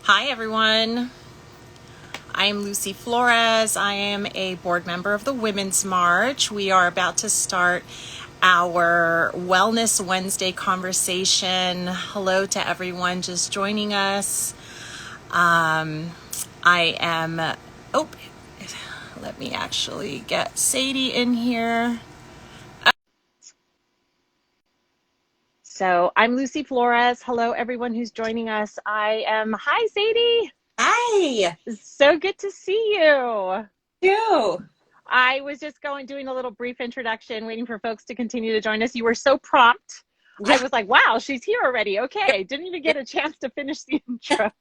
Hi, everyone. I am Lucy Flores. I am a board member of the Women's March. We are about to start our Wellness Wednesday conversation. Hello to everyone just joining us. I am, oh, let me actually get Sadie in here. So I'm Lucy Flores. Hello, everyone who's joining us. Hi, Sadie. Hi, So good to see you. you. I was just doing a little brief introduction, waiting for folks to continue to join us. You were so prompt. I Yeah, was like, wow, she's here already. yeah, Okay. Didn't even yeah. get a chance to finish the intro.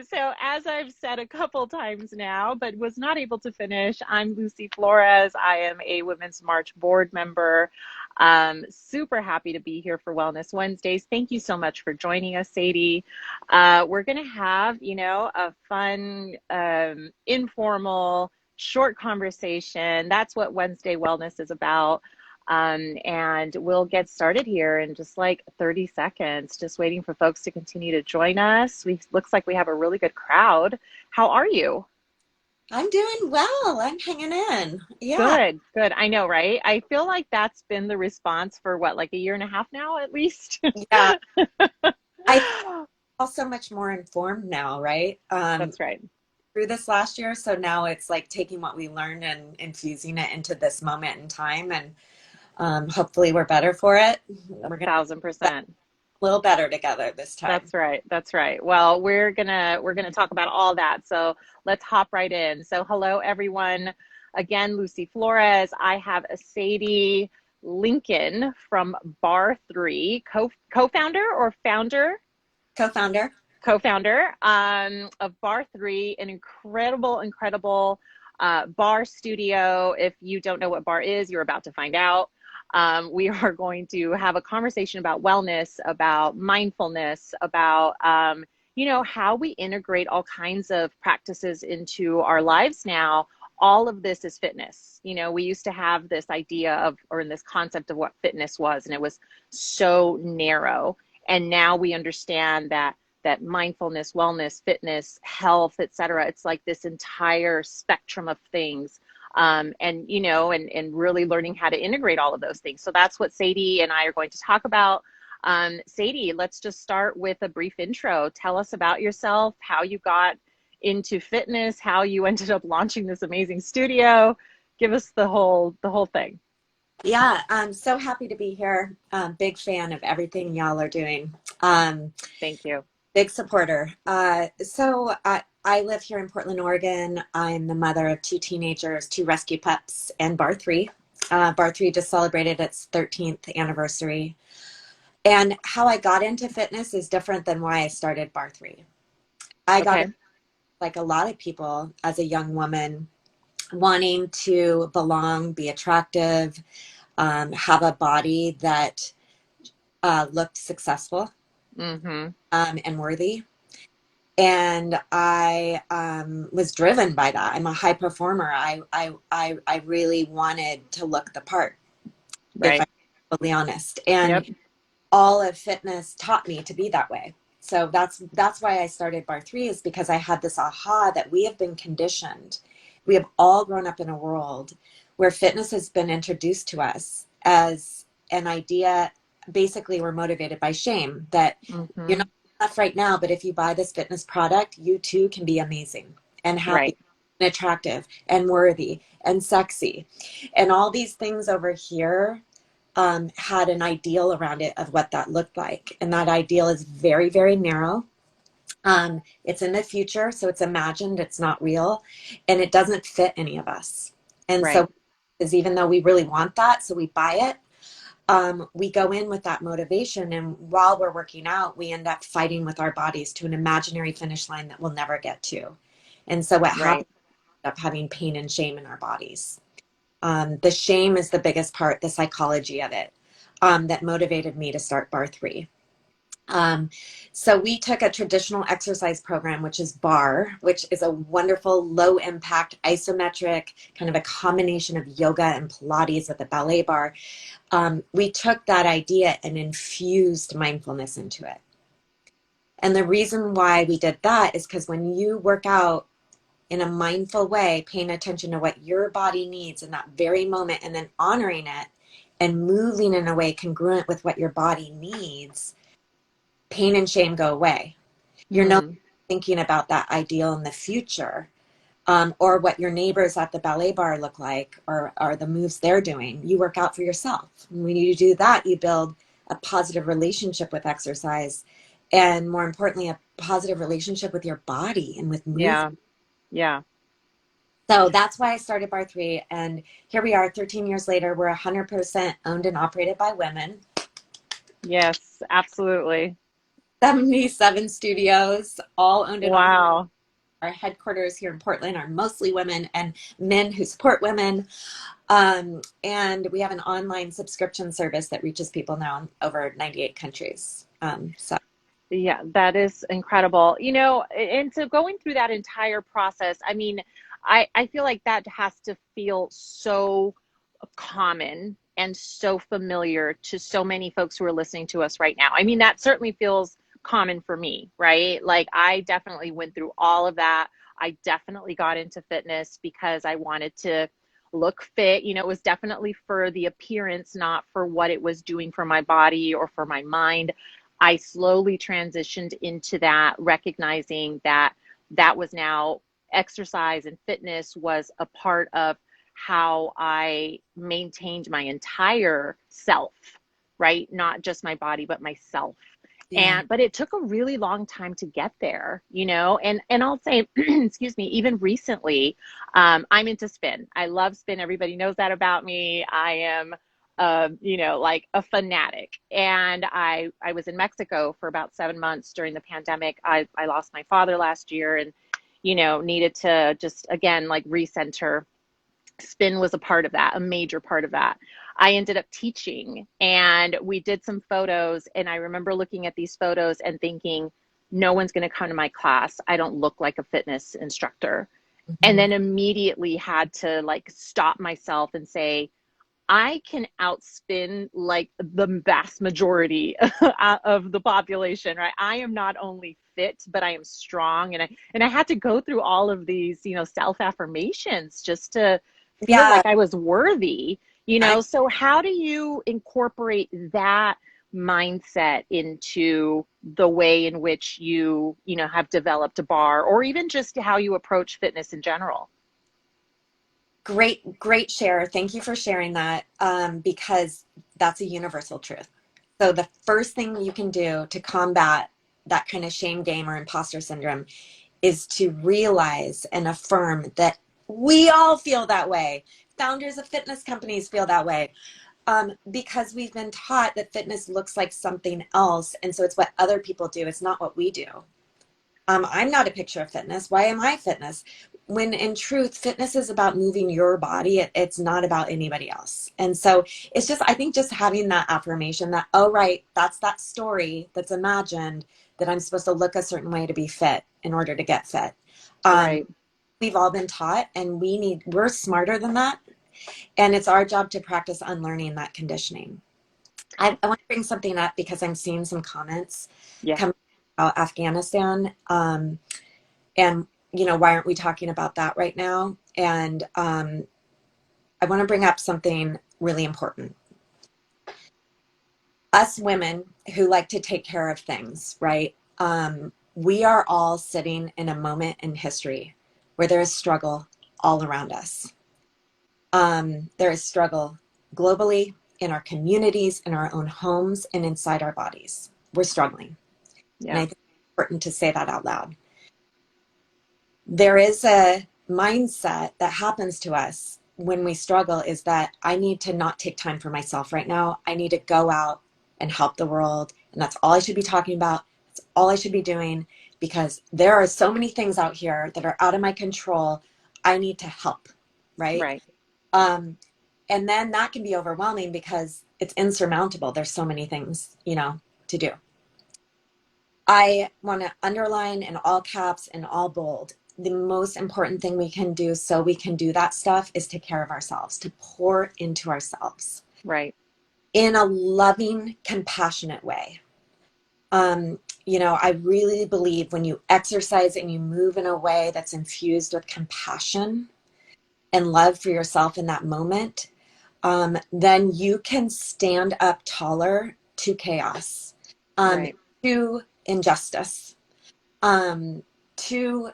So as I've said a couple times now, but was not able to finish, I'm Lucy Flores. I am a Women's March board member. Super happy to be here for Wellness Wednesdays. Thank you so much for joining us, Sadie. We're going to have, a fun, informal, short conversation. That's what Wednesday Wellness is about. And we'll get started here in just like 30 seconds, just waiting for folks to continue to join us. Looks like we have a really good crowd. How are you? I'm doing well. I'm hanging in. Yeah, Good, good. I know, right? I feel like that's been the response for what, like a year and a half now, at least? yeah. I feel so much more informed now, right? That's right. Through this last year, so now it's like taking what we learned and infusing it into this moment in time, and hopefully we're better for it. A We're gonna thousand get percent. a little better together this time. That's right. That's right. Well, we're gonna talk about all that. So let's hop right in. So hello everyone. Again, Lucy Flores. I have a Sadie Lincoln from Bar 3, co-founder or founder? Co-founder. Co-founder of Bar 3, an incredible bar studio. If you don't know what bar is, you're about to find out. We are going to have a conversation about wellness, about mindfulness, about how we integrate all kinds of practices into our lives now. All of this is fitness. We used to have this idea of, or in this concept of what fitness was, and it was so narrow. And now we understand that mindfulness, wellness, fitness, health, etc. It's like this entire spectrum of things. And really learning how to integrate all of those things. So that's what Sadie and I are going to talk about. Sadie, let's just start with a brief intro. Tell us about yourself, how you got into fitness, how you ended up launching this amazing studio. Give us the whole thing. Yeah, I'm so happy to be here. Big fan of everything y'all are doing. Um, Thank you. Big supporter. So I live here in Portland, Oregon. I'm the mother of two teenagers, two rescue pups, and Bar 3. Bar 3 just celebrated its 13th anniversary. And how I got into fitness is different than why I started Bar 3. I got it Okay. like a lot of people as a young woman, wanting to belong, be attractive, have a body that looked successful Mm-hmm. and worthy. And I was driven by that. I'm a high performer. I really wanted to look the part, if I'm Right. totally honest. And Yep. all of fitness taught me to be that way. So that's why I started Bar 3, is because I had this aha that we have been conditioned. We have all grown up in a world where fitness has been introduced to us as an idea. Basically, we're motivated by shame that you're Mm-hmm. not enough right now, but if you buy this fitness product, you too can be amazing and happy Right. and attractive and worthy and sexy. And all these things over here had an ideal around it of what that looked like. And that ideal is very, very narrow. It's in the future, so it's imagined, it's not real, and it doesn't fit any of us. And Right. so, is even though we really want that, so we buy it, we go in with that motivation. And while we're working out, we end up fighting with our bodies to an imaginary finish line that we'll never get to. And so, what happens Right. is we end up having pain and shame in our bodies. The shame is the biggest part, the psychology of it, that motivated me to start Bar 3. Um, so we took a traditional exercise program, which is Barre, which is a wonderful low impact isometric kind of a combination of yoga and Pilates with a ballet bar. We took that idea and infused mindfulness into it. And the reason why we did that is because when you work out in a mindful way, paying attention to what your body needs in that very moment and then honoring it and moving in a way congruent with what your body needs, pain and shame go away. You're no longer Mm. thinking about that ideal in the future, or what your neighbors at the ballet bar look like, or the moves they're doing. You work out for yourself. And when you do that, you build a positive relationship with exercise, and more importantly, a positive relationship with your body and with movement. Yeah. Yeah. So that's why I started Bar 3. And here we are 13 years later. We're 100% owned and operated by women. Yes, absolutely. 77 studios, all owned and operated. Wow. Our headquarters here in Portland are mostly women and men who support women. And we have an online subscription service that reaches people now in over 98 countries. So Yeah, that is incredible. You know, and so going through that entire process, I mean, I feel like that has to feel so common and so familiar to so many folks who are listening to us right now. I mean, that certainly feels common for me, right? Like I definitely went through all of that. I definitely got into fitness because I wanted to look fit. You know, it was definitely for the appearance, not for what it was doing for my body or for my mind. I slowly transitioned into that, recognizing that that was now exercise and fitness was a part of how I maintained my entire self, right? Not just my body, but myself. yeah, And but it took a really long time to get there, you know. And I'll say, excuse me, even recently, I'm into spin. I love spin. Everybody knows that about me. I am you know, like a fanatic. And I was in Mexico for about 7 months during the pandemic. I lost my father last year and, you know, needed to just again like recenter. Spin was a part of that, a major part of that. I ended up teaching and we did some photos. And I remember looking at these photos and thinking, no one's going to come to my class. I don't look like a fitness instructor. And mhm, then immediately had to like stop myself and say, I can outspin like the vast majority of the population, right? I am not only fit, but I am strong. And I had to go through all of these, you know, self-affirmations just to feel yeah. like I was worthy, you I, know. So how do you incorporate that mindset into the way in which you know, have developed a bar or even just how you approach fitness in general? great share. Thank you for sharing that, because that's a universal truth. So the first thing you can do to combat that kind of shame game or imposter syndrome is to realize and affirm that we all feel that way. Founders of fitness companies feel that way, because we've been taught that fitness looks like something else. And so it's what other people do, it's not what we do. I'm not a picture of fitness. Why am I fitness? When in truth, fitness is about moving your body. It's not about anybody else. And so it's just, I think just having that affirmation that, oh, right, that's that story that's imagined that I'm supposed to look a certain way to be fit in order to get fit. Um, Right. we've all been taught and we're smarter than that. And it's our job to practice unlearning that conditioning. I want to bring something up because I'm seeing some comments Yeah. come about Afghanistan. And, you know, why aren't we talking about that right now? And I want to bring up something really important. Us women who like to take care of things, right? We are all sitting in a moment in history where there is struggle all around us. There is struggle globally, in our communities, in our own homes, and inside our bodies. We're struggling. And I Yeah. think it's important to say that out loud. There is a mindset that happens to us when we struggle is that I need to not take time for myself right now. I need to go out and help the world. And that's all I should be talking about. That's all I should be doing because there are so many things out here that are out of my control. I need to help, right? Right. Um, and then that can be overwhelming because it's insurmountable. There's so many things, you know, to do. I want to underline in all caps and all bold. The most important thing we can do so we can do that stuff is take care of ourselves, to pour into ourselves Right. in a loving, compassionate way. You know, I really believe when you exercise and you move in a way that's infused with compassion and love for yourself in that moment, then you can stand up taller to chaos, um, Right. to injustice, um, to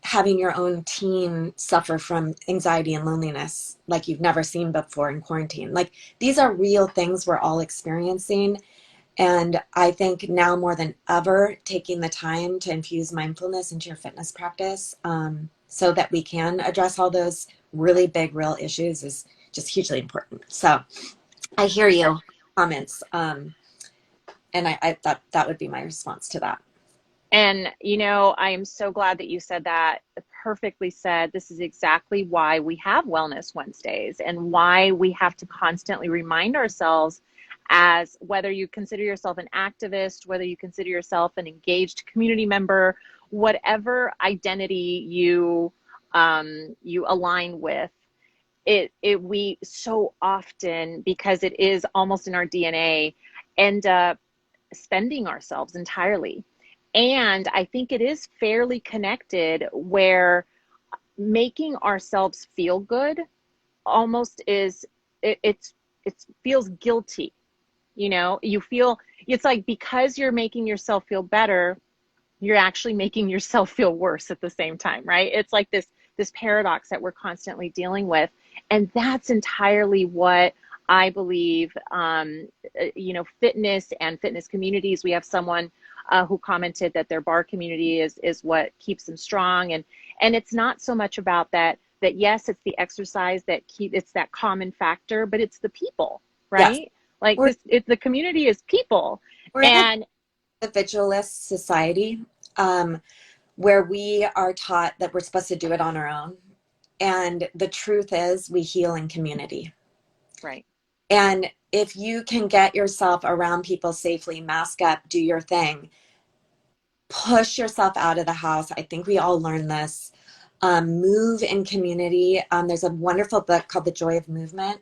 having your own teen suffer from anxiety and loneliness like you've never seen before in quarantine. Like, these are real things we're all experiencing. And I think now more than ever, taking the time to infuse mindfulness into your fitness practice, so that we can address all those really big, real issues is just hugely important. So I hear you comments. And I thought that would be my response to that. And, I am so glad that you said that. Perfectly said. This is exactly why we have Wellness Wednesdays and why we have to constantly remind ourselves, as whether you consider yourself an activist, whether you consider yourself an engaged community member, whatever identity you align with, we so often, because it is almost in our DNA, end up spending ourselves entirely. And I think it is fairly connected, where making ourselves feel good almost is, it feels guilty. You feel, it's like, because you're making yourself feel better, you're actually making yourself feel worse at the same time, right? It's like this paradox that we're constantly dealing with. And that's entirely what I believe, fitness and fitness communities. We have someone who commented that their bar community is what keeps them strong. And it's not so much about that yes, it's the exercise it's that common factor, but it's the people, Yes. right? Like, We're, the community is people. we're in an And individualist society, where we are taught that we're supposed to do it on our own. And the truth is, we heal in community. right. And if you can get yourself around people safely, mask up, do your thing, push yourself out of the house. I think we all learn this. Move in community. There's a wonderful book called The Joy of Movement,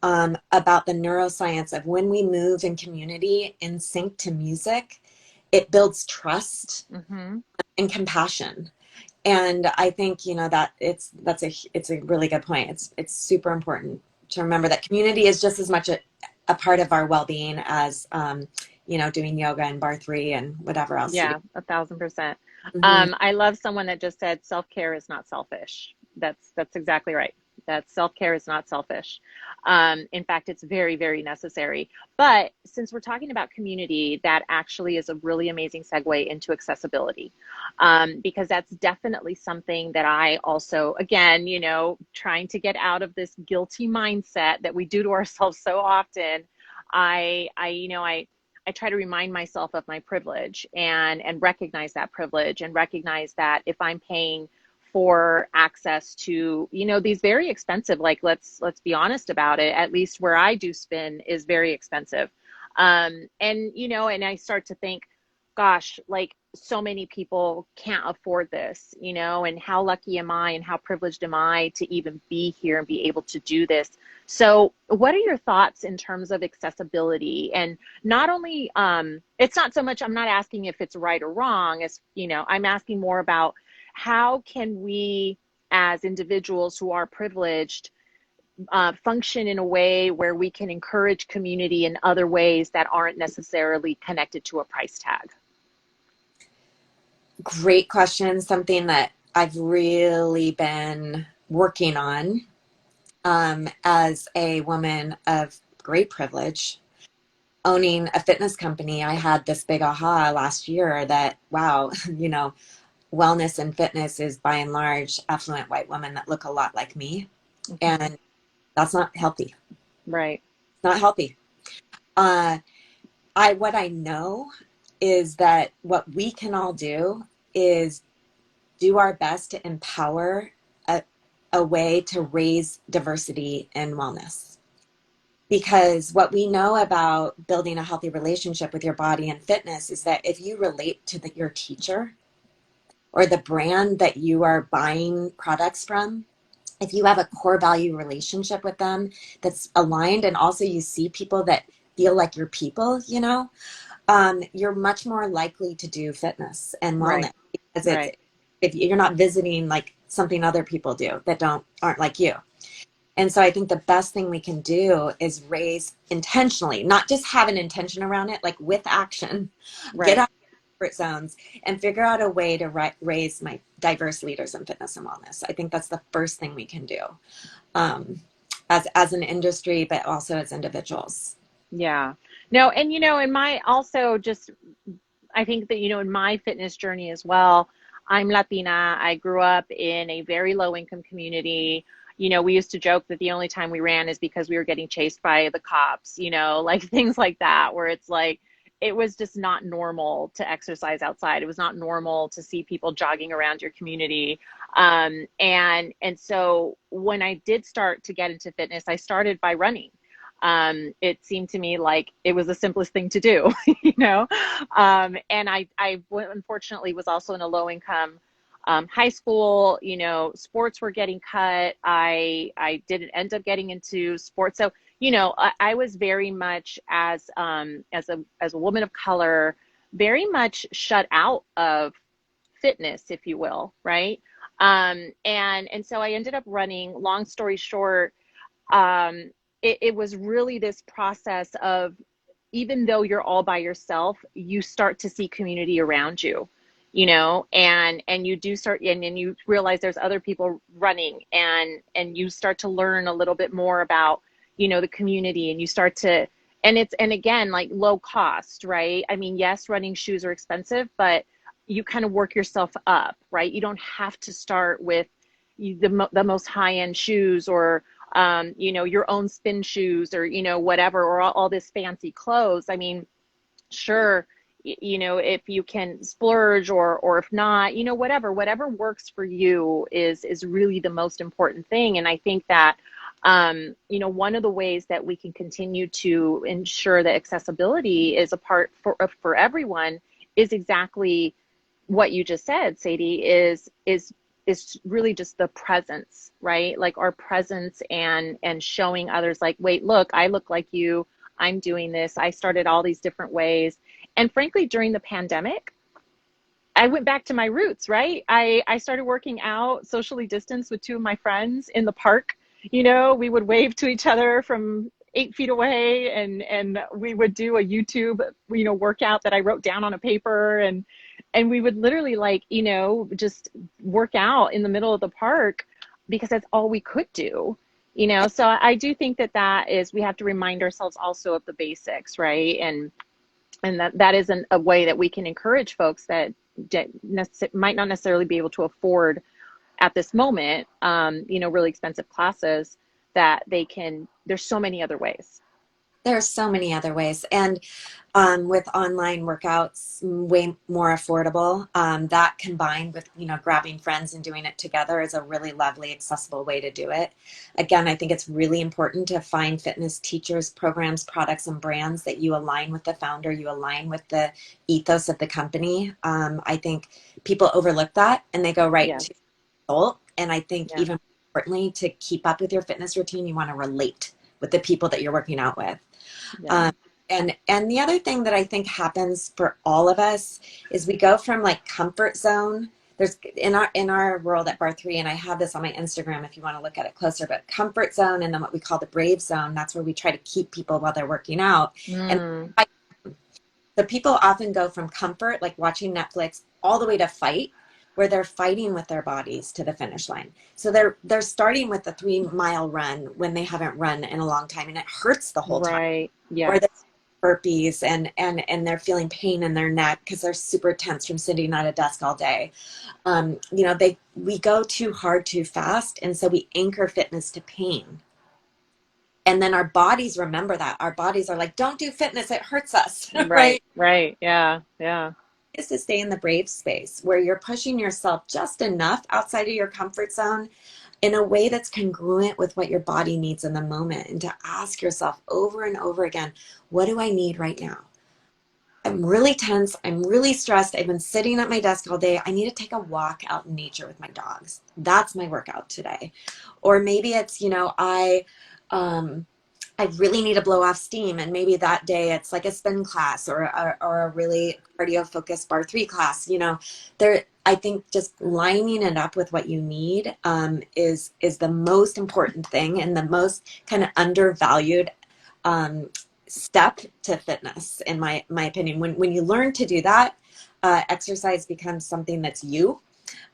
about the neuroscience of when we move in community in sync to music, it builds trust Mm-hmm. and compassion. And I think, that it's a really good point. It's super important to remember that community is just as much a part of our well-being as, doing yoga and Barre and whatever else you do. Yeah, 1,000%. Hmm. I love someone that just said self-care is not selfish. That's exactly right. That self-care is not selfish. In fact, it's very, very necessary. But since we're talking about community, that actually is a really amazing segue into accessibility, because that's definitely something that I also, again, trying to get out of this guilty mindset that we do to ourselves so often. I try to remind myself of my privilege, and recognize that privilege, and recognize that if I'm paying for access to, these very expensive, like, let's be honest about it, at least where I do spin is very expensive. And I start to think, gosh, like, so many people can't afford this, and how lucky am I, and how privileged am I to even be here and be able to do this. So what are your thoughts in terms of accessibility? And not only, it's not so much, I'm not asking if it's right or wrong, as I'm asking more about, how can we as individuals who are privileged function in a way where we can encourage community in other ways that aren't necessarily connected to a price tag? Great question. Something that I've really been working on, as a woman of great privilege, owning a fitness company. I had this big aha last year that, wow, wellness and fitness is by and large affluent white women that look a lot like me. Mm-hmm. And that's not healthy. Right. It's not healthy. Uh, what I know is that what we can all do is do our best to empower a way to raise diversity in wellness. Because what we know about building a healthy relationship with your body and fitness is that if you relate to your teacher or the brand that you are buying products from, if you have a core value relationship with them that's aligned, and also you see people that feel like your people, You're much more likely to do fitness and Right. wellness because it's Right. if you're not visiting like something other people do that aren't like you. And so I think the best thing we can do is raise intentionally, not just have an intention around it, like with action, get Right. out of comfort zones and figure out a way to raise my diverse leaders in fitness and wellness. I think that's the first thing we can do as an industry, but also as individuals. Yeah. No, and in my also just I think that, in my fitness journey as well, I'm Latina. I grew up in a very low income community. We used to joke that the only time we ran is because we were getting chased by the cops, like things like that, where it's like, it was just not normal to exercise outside. It was not normal to see people jogging around your community. And so when I did start to get into fitness, I started by running. It seemed to me like it was the simplest thing to do, and I unfortunately was also in a low income high school. Sports were getting cut. I didn't end up getting into sports. So, I was very much as a woman of color, very much shut out of fitness, if you will, right? And so I ended up running. Long story short, um, it was really this process of, even though you're all by yourself, you start to see community around you, and you do start, and then you realize there's other people running, and you start to learn a little bit more about, the community, and you start to, and again, like low cost, right? I mean, yes, running shoes are expensive, but you kind of work yourself up, right? You don't have to start with the most high end shoes, or your own spin shoes, or, whatever, or all this fancy clothes. I mean, sure, if you can splurge, or if not, whatever works for you is really the most important thing. And I think that, one of the ways that we can continue to ensure that accessibility is a part for everyone is exactly what you just said, Sadie, is really just the presence, right? Like our presence, and showing others, like, wait, look, I look like you. I'm doing this. I started all these different ways. And frankly, during the pandemic, I went back to my roots, right? I started working out socially distanced with two of my friends in the park. We would wave to each other from 8 feet away, and we would do a YouTube, workout that I wrote down on a paper, and we would literally, like, just work out in the middle of the park, because that's all we could do. So I do think that is, we have to remind ourselves also of the basics, right? And that is a way that we can encourage folks that might not necessarily be able to afford at this moment, really expensive classes, that there's so many other ways. There are so many other ways. And with online workouts, way more affordable, that combined with, grabbing friends and doing it together is a really lovely, accessible way to do it. Again, I think it's really important to find fitness teachers, programs, products, and brands that you align with the founder, you align with the ethos of the company. I think people overlook that and they go right Yes. to result. And I think Yeah. even importantly, to keep up with your fitness routine, you want to relate with the people that you're working out with. Yeah. Um, and the other thing that I think happens for all of us is we go from like comfort zone. There's in our world at Bar 3, and I have this on my Instagram if you want to look at it closer, but comfort zone and then what we call the brave zone, that's where we try to keep people while they're working out. And Mm. the people often go from comfort, like watching Netflix, all the way to fight, where they're fighting with their bodies to the finish line. So they're starting with a 3 mile run when they haven't run in a long time, and it hurts the whole time. Right. Or they're Yes. burpees and they're feeling pain in their neck because they're super tense from sitting at a desk all day. We go too hard too fast, and so we anchor fitness to pain. And then our bodies remember that. Our bodies are like, don't do fitness, it hurts us, right? Right. Right. Yeah. Yeah. Is to stay in the brave space where you're pushing yourself just enough outside of your comfort zone in a way that's congruent with what your body needs in the moment, and to ask yourself over and over again, what do I need right now? I'm really tense. I'm really stressed. I've been sitting at my desk all day. I need to take a walk out in nature with my dogs. That's my workout today. Or maybe it's, um, I really need to blow off steam. And maybe that day it's like a spin class or a really cardio focused bar three class. You know, there, I think just lining it up with what you need is the most important thing and the most kind of undervalued um, step to fitness, in my opinion. When you learn to do that, exercise becomes something that's you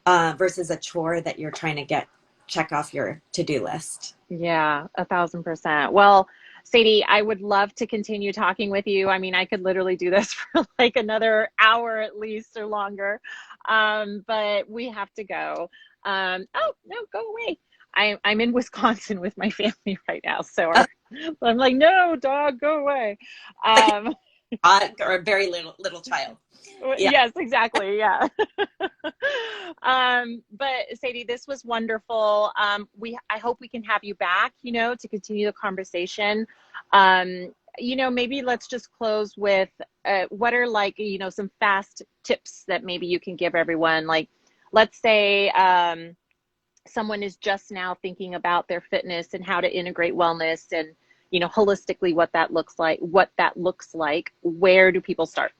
versus a chore that you're trying to get check off your to-do list. Yeah, 1,000%. Well, Sadie, I would love to continue talking with you. I mean, I could literally do this for like another hour at least or longer. But we have to go. Oh, no, go away. I'm in Wisconsin with my family right now. I'm like, no, dog, go away. Like Um, a dog or a very little child. Yeah. yes, exactly. Yeah. But Sadie, this was wonderful. I hope we can have you back, to continue the conversation. Maybe let's just close with what are like, some fast tips that maybe you can give everyone. Like, let's say someone is just now thinking about their fitness and how to integrate wellness and, holistically what that looks like. Where do people start?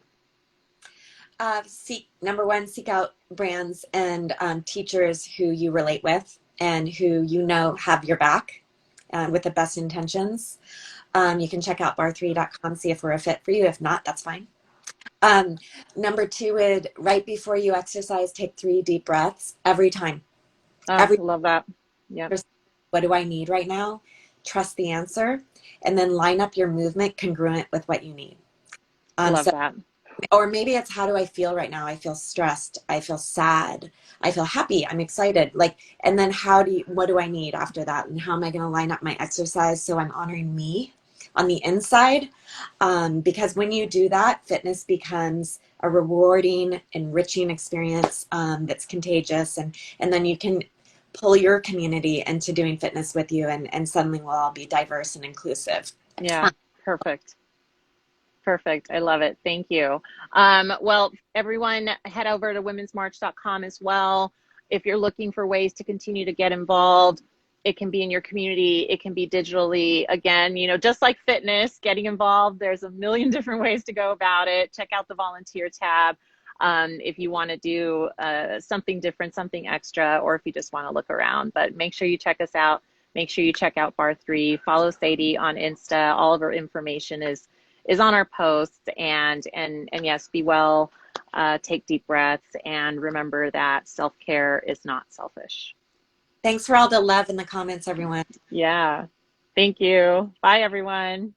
Number one, seek out brands and teachers who you relate with and who you know have your back with the best intentions. You can check out bar3.com, see if we're a fit for you. If not, that's fine. Um, Number two would, right before you exercise, take 3 deep breaths every time. Oh, Every love that. Yep. what do I need right now? Trust the answer, and then line up your movement congruent with what you need. Love So that. or maybe it's, how do I feel right now? I feel stressed. I feel sad. I feel happy. I'm excited. Like, and then what do I need after that? And how am I going to line up my exercise so I'm honoring me on the inside? Because when you do that, fitness becomes a rewarding, enriching experience that's contagious. And then you can pull your community into doing fitness with you, and suddenly we'll all be diverse and inclusive. Yeah. Perfect. Perfect. I love it. Thank you. Well, everyone, head over to womensmarch.com as well. If you're looking for ways to continue to get involved, it can be in your community, it can be digitally. Again, just like fitness, getting involved, there's a million different ways to go about it. Check out the volunteer tab if you want to do something different, something extra, or if you just want to look around. But make sure you check us out. Make sure you check out Bar 3. Follow Sadie on Insta. All of her information is on our posts, and yes, be well, take deep breaths, and remember that self-care is not selfish. Thanks for all the love in the comments, everyone. Yeah. Thank you. Bye, everyone.